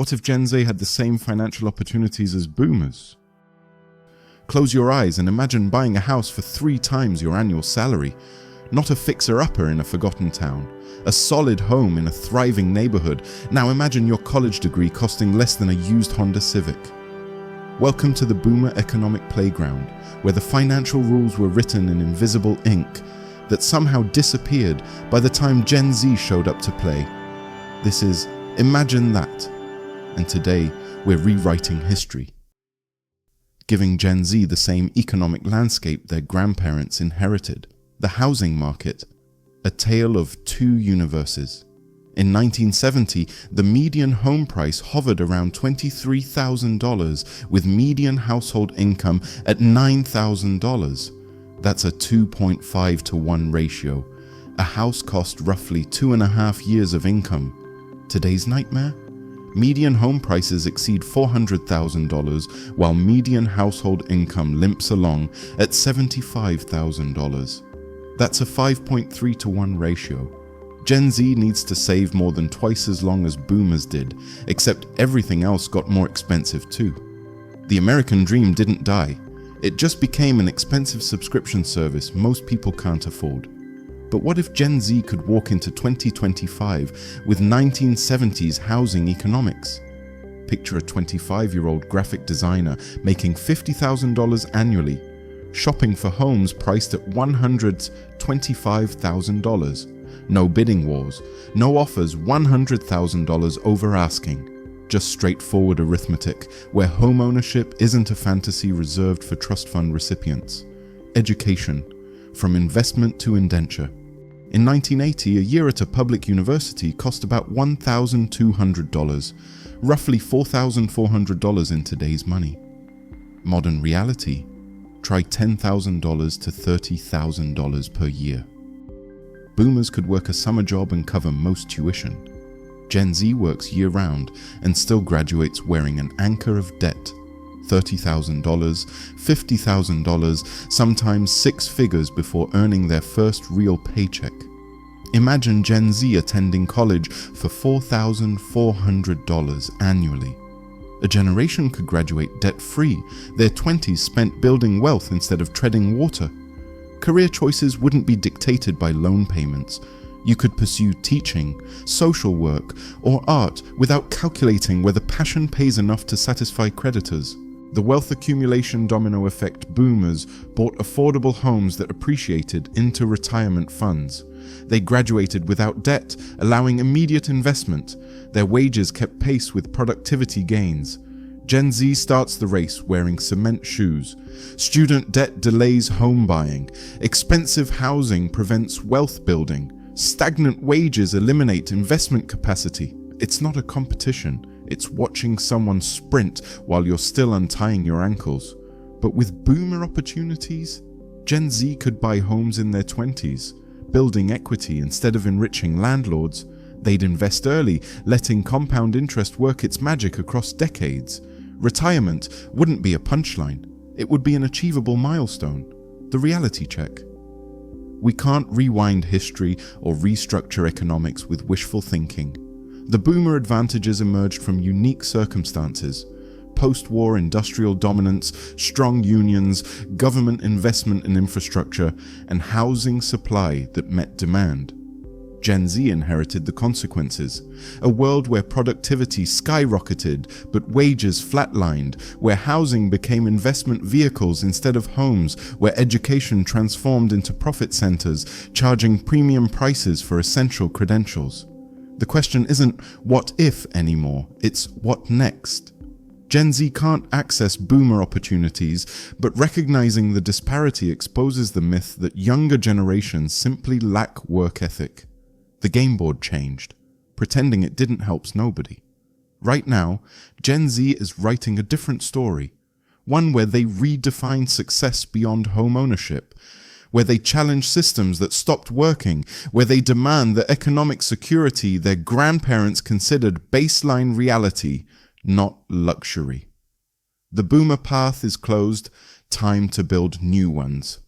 What if Gen Z had the same financial opportunities as boomers? Close your eyes and imagine buying a house for 3 times your annual salary. Not a fixer-upper in a forgotten town. A solid home in a thriving neighborhood. Now imagine your college degree costing less than a used Honda Civic. Welcome to the Boomer Economic Playground, where the financial rules were written in invisible ink that somehow disappeared by the time Gen Z showed up to play. This is Imagine That, and today we're rewriting history, giving Gen Z the same economic landscape their grandparents inherited. The housing market, a tale of 2 universes. In 1970, the median home price hovered around $23,000 with median household income at $9,000. That's a 2.5 to 1 ratio. A house cost roughly 2.5 years of income. Today's nightmare? Median home prices exceed $400,000 while median household income limps along at $75,000. That's a 5.3 to 1 ratio. Gen Z needs to save more than twice as long as boomers did, except everything else got more expensive too. The American dream didn't die. It just became an expensive subscription service most people can't afford. But what if Gen Z could walk into 2025 with 1970s housing economics? Picture a 25-year-old graphic designer making $50,000 annually, shopping for homes priced at $125,000. No bidding wars, no offers $100,000 over asking. Just straightforward arithmetic, where homeownership isn't a fantasy reserved for trust fund recipients. Education, from investment to indenture. In 1980, a year at a public university cost about $1,200, roughly $4,400 in today's money. Modern reality, try $10,000 to $30,000 per year. Boomers could work a summer job and cover most tuition. Gen Z works year-round and still graduates wearing an anchor of debt. $30,000, $50,000, sometimes 6 figures before earning their first real paycheck. Imagine Gen Z attending college for $4,400 annually. A generation could graduate debt-free, their 20s spent building wealth instead of treading water. Career choices wouldn't be dictated by loan payments. You could pursue teaching, social work, or art without calculating whether passion pays enough to satisfy creditors. The wealth accumulation domino effect boomers bought affordable homes that appreciated into retirement funds. They graduated without debt, allowing immediate investment. Their wages kept pace with productivity gains. Gen Z starts the race wearing cement shoes. Student debt delays home buying. Expensive housing prevents wealth building. Stagnant wages eliminate investment capacity. It's not a competition. It's watching someone sprint while you're still untying your ankles. But with boomer opportunities, Gen Z could buy homes in their 20s, building equity instead of enriching landlords. They'd invest early, letting compound interest work its magic across decades. Retirement wouldn't be a punchline. It would be an achievable milestone. The reality check. We can't rewind history or restructure economics with wishful thinking. The boomer advantages emerged from unique circumstances: post-war industrial dominance, strong unions, government investment in infrastructure, and housing supply that met demand. Gen Z inherited the consequences: a world where productivity skyrocketed but wages flatlined, where housing became investment vehicles instead of homes, where education transformed into profit centers, charging premium prices for essential credentials. The question isn't what if anymore, it's what next. Gen Z can't access boomer opportunities, but recognizing the disparity exposes the myth that younger generations simply lack work ethic. The game board changed. Pretending it didn't helps nobody. Right now, Gen Z is writing a different story, one where they redefine success beyond home ownership, where they challenge systems that stopped working, where they demand the economic security their grandparents considered baseline reality, not luxury. The boomer path is closed, time to build new ones.